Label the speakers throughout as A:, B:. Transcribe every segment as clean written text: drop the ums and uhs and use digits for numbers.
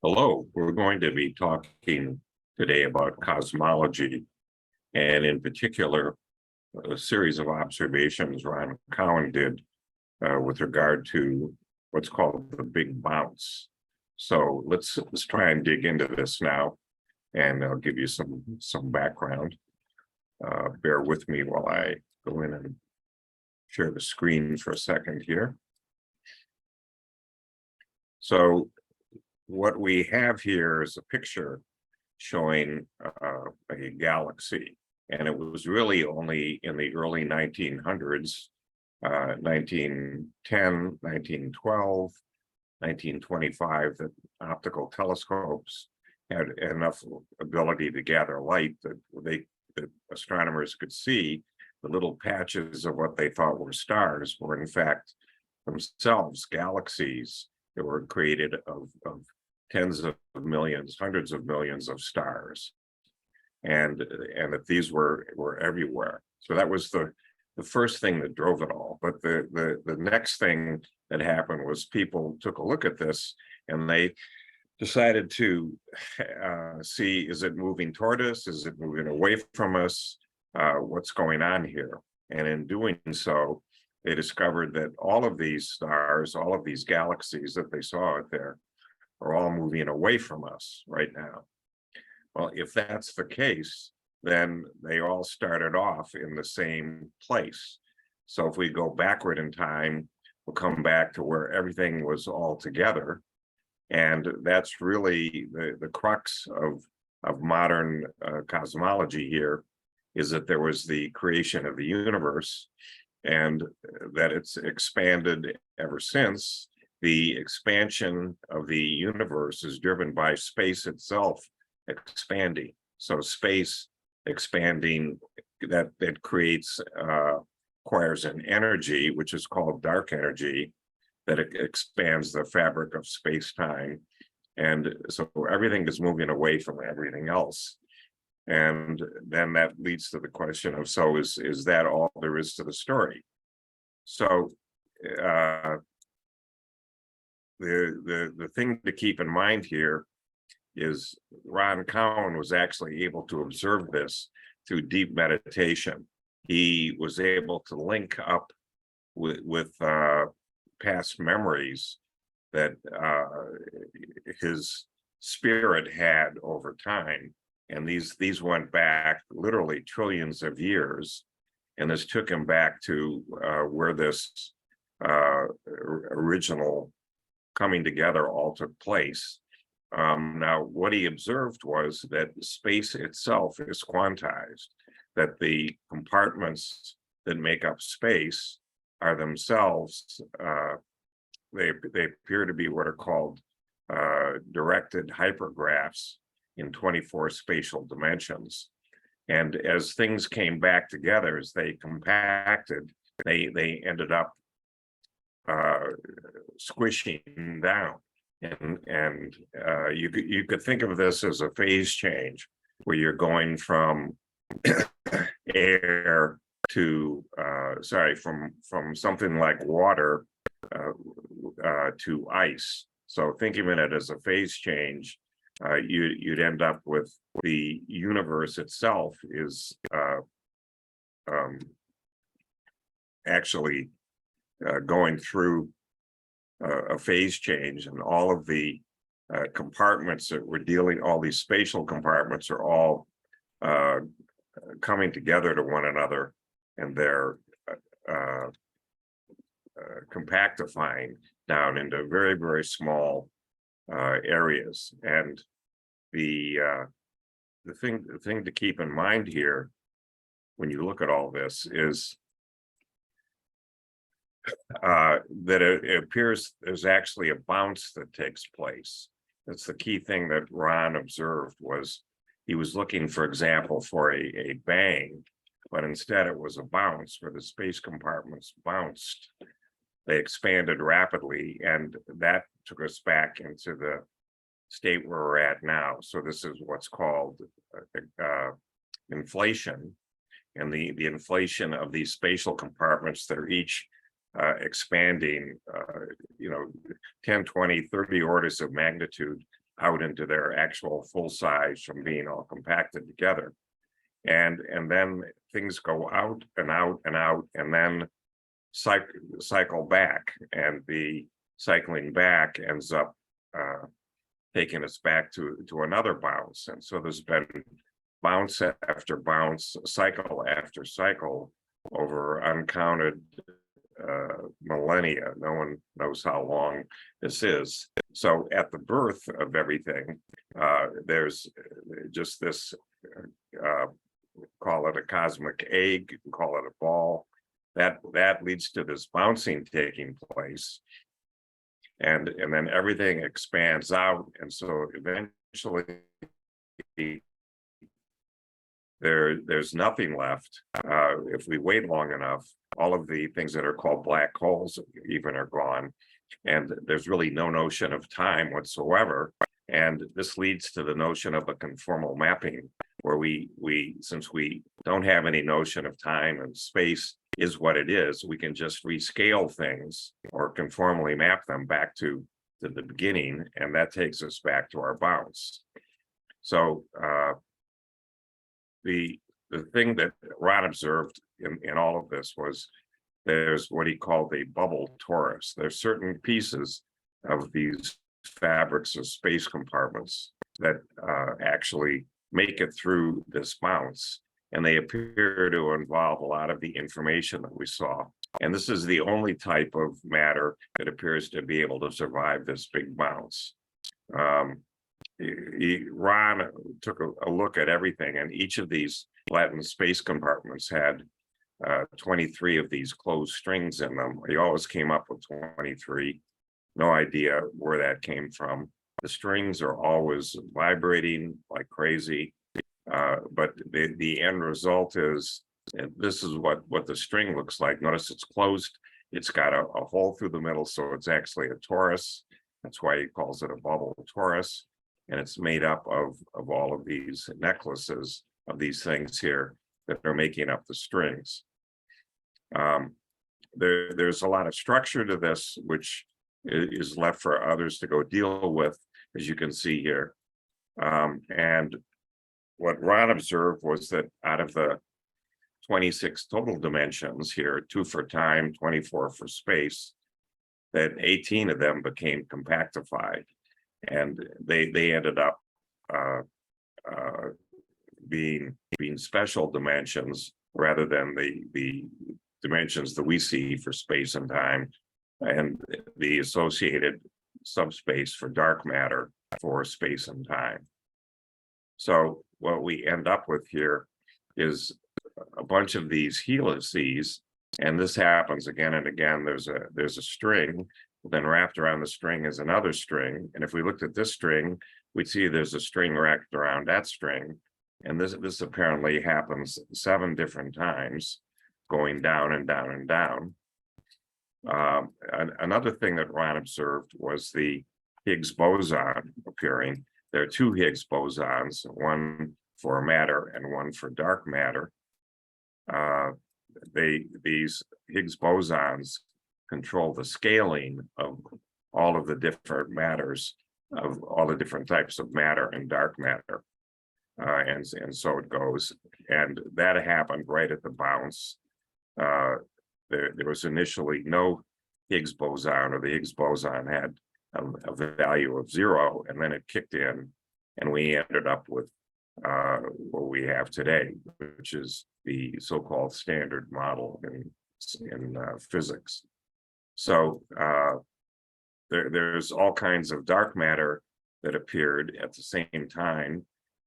A: Hello, we're going to be talking today about cosmology, and in particular, a series of observations Ron Cowan did with regard to what's called the Big Bounce. So let's try and dig into this now, and I'll give you some background. Bear with me while I go in and share the screen for a second here. So what we have here is a picture showing a galaxy, and it was really only in the early 1900s, 1910, 1912, 1925, that optical telescopes had enough ability to gather light that that astronomers could see the little patches of what they thought were stars were in fact themselves galaxies that were created of tens of millions, hundreds of millions of stars, and that these were everywhere. So that was the first thing that drove it all. But the next thing that happened was people took a look at this and they decided to see, is it moving toward us? Is it moving away from us? What's going on here? And in doing so, they discovered that all of these stars, all of these galaxies that they saw out there, are all moving away from us right now. Well, if that's the case, then they all started off in the same place. So if we go backward in time, we'll come back to where everything was all together. And that's really the crux of modern cosmology here, is that there was the creation of the universe and that it's expanded ever since. The expansion of the universe is driven by space itself expanding. So space expanding, that creates, requires an energy, which is called dark energy, that it expands the fabric of space-time. And so everything is moving away from everything else. And then that leads to the question of, so is that all there is to the story? So the thing to keep in mind here is Ron Cowan was actually able to observe this through deep meditation. He was able to link up with past memories that his spirit had over time. And these went back literally trillions of years. And this took him back to where this original coming together all took place. Now, what he observed was that space itself is quantized, that the compartments that make up space are themselves, they appear to be what are called directed hypergraphs in 24 spatial dimensions. And as things came back together, as they compacted, they ended up squishing down. And you could think of this as a phase change, where you're going from air to from something like water to ice. So thinking of it as a phase change, you'd end up with the universe itself is actually going through a phase change, and all of the compartments that we're dealing, all these spatial compartments are all coming together to one another, and they're compactifying down into very, very small areas. And the thing to keep in mind here when you look at all this is that it appears there's actually a bounce that takes place. That's the key thing that Ron observed. Was he was looking, for example, for a bang, but instead it was a bounce where the space compartments bounced. They expanded rapidly, and that took us back into the state where we're at now. So this is what's called inflation, and the inflation of these spatial compartments that are each expanding, 10, 20, 30 orders of magnitude out into their actual full size from being all compacted together. And then things go out and out and out, and then cycle back, and the cycling back ends up taking us back to another bounce. And so there's been bounce after bounce, cycle after cycle over uncounted millennia. No one knows how long this is. So at the birth of everything, there's just this, call it a cosmic egg, you can call it a ball, that leads to this bouncing taking place. And then everything expands out. And so eventually there's nothing left. If we wait long enough, all of the things that are called black holes even are gone. And there's really no notion of time whatsoever. And this leads to the notion of a conformal mapping, where since we don't have any notion of time and space is what it is, we can just rescale things or conformally map them back to the beginning, and that takes us back to our bounce. So the thing that Ron observed in all of this was there's what he called the bubble torus. There's certain pieces of these fabrics of space compartments that actually make it through this bounce, and they appear to involve a lot of the information that we saw. And this is the only type of matter that appears to be able to survive this big bounce. Ron took a look at everything, and each of these latent space compartments had 23 of these closed strings in them. He always came up with 23. No idea where that came from. The strings are always vibrating like crazy, but the end result is, and this is what the string looks like. Notice it's closed. It's got a hole through the middle, so it's actually a torus. That's why he calls it a bubble torus. And it's made up of all of these necklaces of these things here that are making up the strings. There's a lot of structure to this, which is left for others to go deal with, as you can see here. And what Ron observed was that out of the 26 total dimensions here, 2 for time, 24 for space, that 18 of them became compactified. And they ended up being special dimensions rather than the dimensions that we see for space and time, and the associated subspace for dark matter for space and time. So what we end up with here is a bunch of these helices, and this happens again and again. There's a string, then wrapped around the string is another string. And if we looked at this string, we'd see there's a string wrapped around that string. And this apparently happens 7 different times, going down and down and down. Another thing that Ron observed was the Higgs boson appearing. There are 2 Higgs bosons, one for matter and one for dark matter. These Higgs bosons control the scaling of all of the different matters, of all the different types of matter and dark matter. And so it goes. And that happened right at the bounce. There was initially no Higgs boson, or the Higgs boson had a value of 0, and then it kicked in, and we ended up with what we have today, which is the so-called standard model in physics. So there's all kinds of dark matter that appeared at the same time,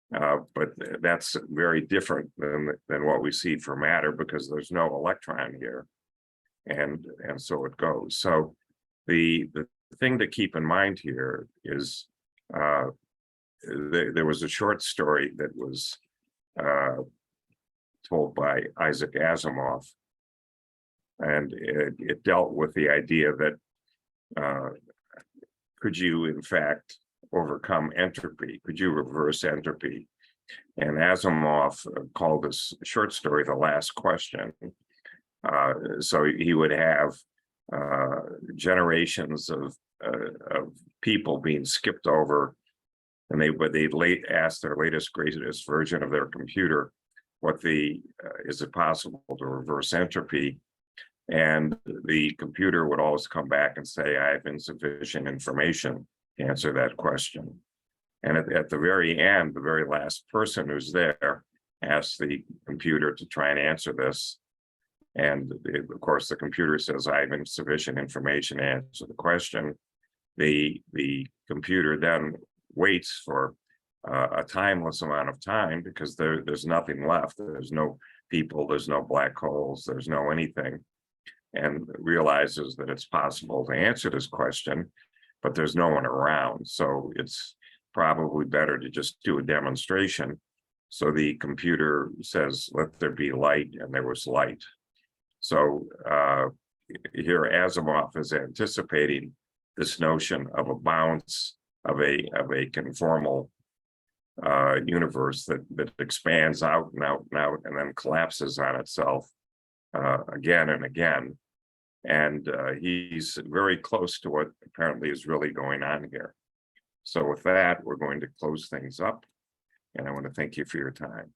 A: but that's very different than what we see for matter, because there's no electron here, and so it goes. So the thing to keep in mind here is there was a short story that was told by Isaac Asimov, and it dealt with the idea that could you in fact overcome entropy? Could you reverse entropy? And Asimov called this short story The Last Question. So he would have generations of people being skipped over And they asked their latest, greatest version of their computer, what is it possible to reverse entropy? And the computer would always come back and say, I have insufficient information to answer that question. And at the very end, the very last person who's there asks the computer to try and answer this. And of course, the computer says, I have insufficient information to answer the question. The computer then waits for a timeless amount of time, because there's nothing left. There's no people, there's no black holes, there's no anything, and realizes that it's possible to answer this question, but there's no one around. So it's probably better to just do a demonstration. So the computer says, let there be light, and there was light. So here Asimov is anticipating this notion of a bounce of a conformal universe that expands out and out and out, and then collapses on itself again and again. And he's very close to what apparently is really going on here. So with that, we're going to close things up, and I want to thank you for your time.